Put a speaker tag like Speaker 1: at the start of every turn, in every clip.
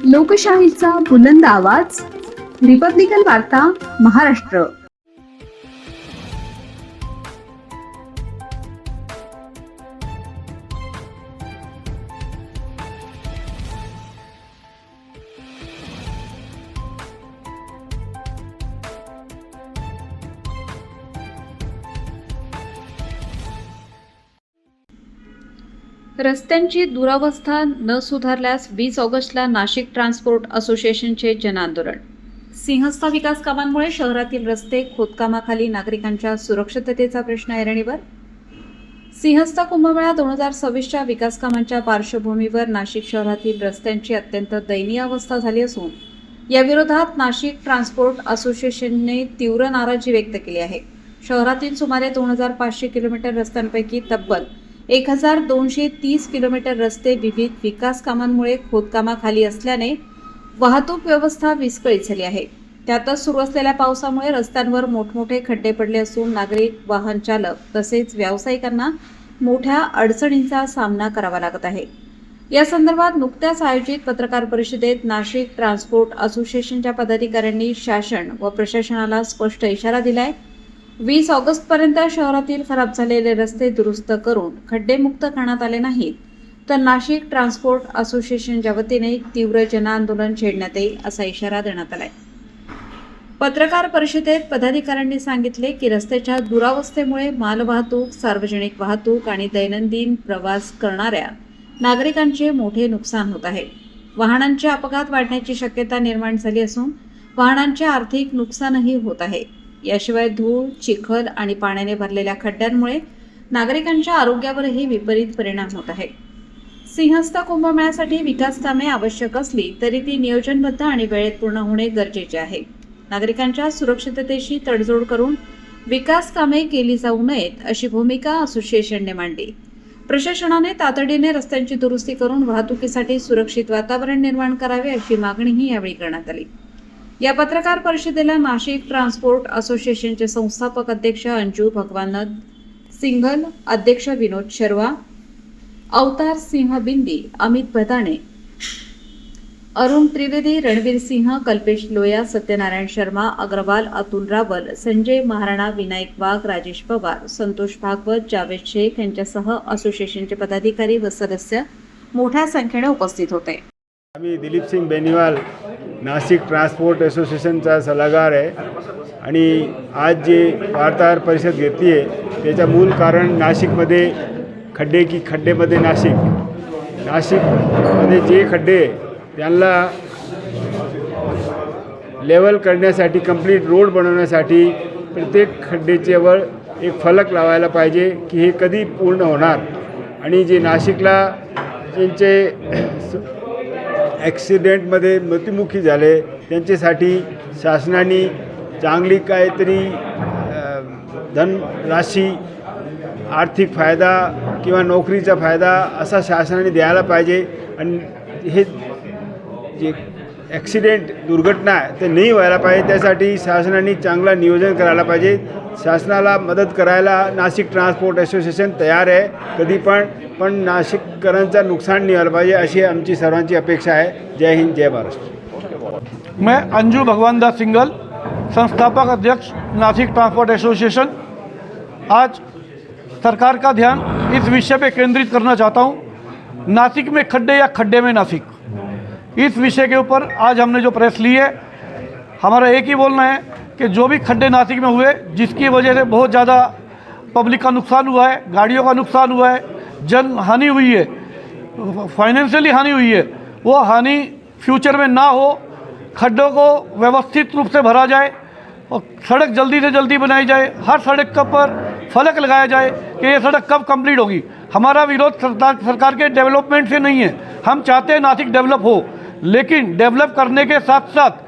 Speaker 1: लोकशाहीचा बुलंद आवाज, रिपब्लिकन वार्ता, महाराष्ट्र.
Speaker 2: रस्त्यांची दुरावस्था न सुधारल्यास 20 ऑगस्टला नाशिक ट्रान्सपोर्ट असोसिएशनचे जनआंदोलन. सिंहस्थ विकास कामांमुळे शहरातील रस्ते खोदकामाखाली नागरिकांच्या सुरक्षिततेचा प्रश्न ऐरणीवर. सिंहस्थ कुंभमेळा 2026च्या विकास कामांच्या पार्श्वभूमीवर नाशिक शहरातील रस्त्यांची अत्यंत दयनीय अवस्था झाली असून या विरोधात नाशिक ट्रान्सपोर्ट असोसिएशनने तीव्र नाराजी व्यक्त केली आहे. शहरातील सुमारे 2500 किलोमीटर रस्त्यांपैकी तब्बल 1230 किलोमीटर रस्ते विविध विकास कामांमुळे खोदकामाखाली असल्याने वाहतूक व्यवस्था विस्कळीत झाली आहे. त्यातच सुरू असलेल्या पावसामुळे रस्त्यांवर मोठमोठे खड्डे पडले असून नागरिक, वाहन चालक तसेच व्यावसायिकांना मोठ्या अडचणींचा सामना करावा लागत आहे. या संदर्भात नुकत्याच आयोजित पत्रकार परिषदेत नाशिक ट्रान्सपोर्ट असोसिएशनच्या पदाधिकाऱ्यांनी शासन व प्रशासनाला स्पष्ट इशारा दिलाय. 20 ऑगस्टपर्यंत शहरातील खराब झालेले रस्ते दुरुस्त करून खड्डेमुक्त करण्यात आले नाहीत तर नाशिक ट्रान्सपोर्ट असोसिएशनच्या वतीने तीव्र जनआंदोलन छेडण्यात येईल असा इशारा देण्यात आलाय. पत्रकार परिषदेत पदाधिकाऱ्यांनी सांगितले की रस्त्याच्या दुरावस्थेमुळे मालवाहतूक, सार्वजनिक वाहतूक आणि दैनंदिन प्रवास करणाऱ्या नागरिकांचे मोठे नुकसान होत आहे. वाहनांचे अपघात वाढण्याची शक्यता निर्माण झाली असून वाहनांचे आर्थिक नुकसानही होत आहे. याशिवाय धूळ, चिखल आणि पाण्याने भरलेल्या खड्ड्यांमुळे नागरिकांच्या आरोग्यावरही विपरीत परिणाम होत आहे. सिंहस्थ कुंभमेळ्यासाठी विकास कामे आवश्यक असली तरी ती नियोजनबद्ध आणि वेळेत पूर्ण होणे गरजेचे आहे. नागरिकांच्या सुरक्षिततेशी तडजोड करून विकास कामे केली जाऊ नयेत अशी भूमिका असोसिएशनने मांडली. प्रशासनाने तातडीने रस्त्यांची दुरुस्ती करून वाहतुकीसाठी सुरक्षित वातावरण निर्माण करावे अशी मागणीही यावेळी करण्यात आली. या पत्रकार परिषदेला नाशिक ट्रान्सपोर्ट असोसिएशनचे संस्थापक अध्यक्ष अंजू भगवानद सिंघल, अध्यक्ष विनोद शर्मा, अवतार सिंह बिंदी, अमित भदाणे, अरुण त्रिवेदी, रणवीर सिंह, कल्पेश लोया, सत्यनारायण शर्मा, अग्रवाल, अतुल रावल, संजय महाराणा, विनायक वाघ, राजेश पवार, संतोष भागवत, जावेद शेख यांच्यासह असोसिएशनचे पदाधिकारी व सदस्य मोठ्या संख्येने उपस्थित होते.
Speaker 3: आम्ही दिलीप सिंग बेनीवाल नाशिक ट्रान्सपोर्ट असोसिएशनचा सल्लागार आहे आणि आज जे वार्ताहर परिषद घेतली आहे त्याचं मूल कारण नाशिकमध्ये खड्डेमध्ये नाशिकमध्ये जे खड्डे त्यांना लेवल करण्यासाठी, कंप्लीट रोड बनवण्यासाठी प्रत्येक खड्डेच्यावर एक फलक लावायला पाहिजे की हे कधी पूर्ण होणार. आणि जे नाशिकला ज्यांचे ॲक्सिडेंटमध्ये मृत्युमुखी झाले त्यांच्यासाठी शासनाने चांगली काहीतरी धनराशी, आर्थिक फायदा किंवा नोकरीचा फायदा असा शासनाने द्यायला पाहिजे. आणि हे जे ॲक्सिडेंट, दुर्घटना आहे ते नाही व्हायला पाहिजे. त्यासाठी शासनाने चांगला नियोजन करायला पाहिजे. शासनाला मदत करायला नाशिक ट्रान्सपोर्ट असोसिएशन तयार आहे कधी पण नाशिककरांचं नुकसान नाही व्हायला पाहिजे अशी आमची सर्वांची अपेक्षा आहे. जय हिंद, जय महाराष्ट्र.
Speaker 4: मैं अंजू भगवानदास सिंगल, संस्थापक अध्यक्ष नासिक ट्रांसपोर्ट एसोसिएशन, आज सरकार का ध्यान इस विषय पे केंद्रित करना चाहता हूँ. नासिक में खड्डे या खड्डे में नासिक, इस विषय के ऊपर आज हमने जो प्रेस ली है, हमारा एक ही बोलना है कि जो भी खड्डे नासिक में हुए जिसकी वजह से बहुत ज़्यादा पब्लिक का नुकसान हुआ है, गाड़ियों का नुकसान हुआ है, जन हानि हुई है, फाइनेंशियली हानि हुई है, वो हानि फ्यूचर में ना हो, खड्डों को व्यवस्थित रूप से भरा जाए और सड़क जल्दी से जल्दी बनाई जाए. हर सड़क के पर फलक लगाया जाए कि ये सड़क कब कंप्लीट होगी. हमारा विरोध सरकार के डेवलपमेंट से नहीं है. हम चाहते हैं नासिक डेवलप हो, लेकिन डेवलप करने के साथ साथ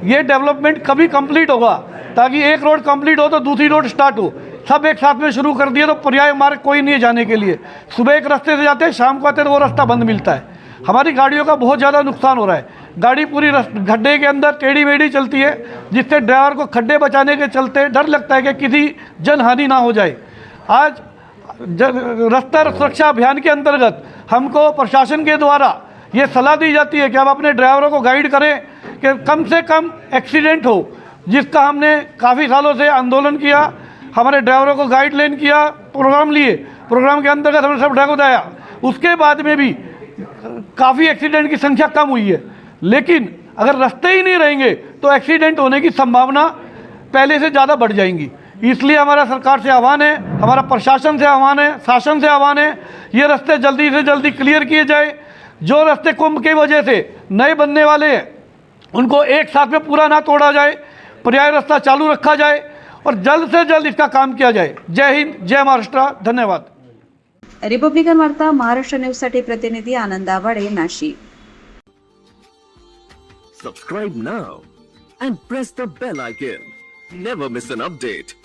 Speaker 4: ये डेवलपमेंट कभी कंप्लीट होगा ताकि एक रोड कंप्लीट हो तो दूसरी रोड स्टार्ट हो. सब एक साथ में शुरू कर दिए तो पर्याय मार्ग कोई नहीं है जाने के लिए. सुबह एक रास्ते से जाते हैं, शाम को आते हैं तो वो रास्ता बंद मिलता है. हमारी गाड़ियों का बहुत ज़्यादा नुकसान हो रहा है. गाड़ी पूरी गड्ढे के अंदर टेढ़ी मेढ़ी चलती है जिससे ड्राइवर को खड्डे बचाने के चलते डर लगता है कि किसी जनहानि ना हो जाए. आज रास्ता सुरक्षा अभियान के अंतर्गत हमको प्रशासन के द्वारा ये सलाह दी जाती है कि आप अपने ड्राइवरों को गाइड करें कि कम से कम एक्सीडेंट हो, जिसका हमने काफ़ी सालों से आंदोलन किया, हमारे ड्राइवरों को गाइडलाइन किया, प्रोग्राम लिए, प्रोग्राम के अंतर्गत हमने सब ड्राइवर बताया। उसके बाद में भी काफ़ी एक्सीडेंट की संख्या कम हुई है, लेकिन अगर रास्ते ही नहीं रहेंगे तो एक्सीडेंट होने की संभावना पहले से ज़्यादा बढ़ जाएंगी। इसलिए हमारा सरकार से आह्वान है, हमारा प्रशासन से आह्वान है, शासन से आह्वान है, ये रास्ते जल्दी से जल्दी क्लियर किए जाए। जो रास्ते कुंभ की वजह से नए बनने वाले हैं उनको एक साथ में पूरा ना तोड़ा जाए, पर्याय रास्ता चालू रखा जाए और जल्द से जल्द इसका काम किया जाए। जय हिंद, जय महाराष्ट्र, धन्यवाद।
Speaker 2: रिपब्लिकन वार्ता महाराष्ट्र न्यूजसाठी प्रतिनिधी आनंद Awade, Nashik.
Speaker 5: Subscribe now and press the bell icon. Never miss an update.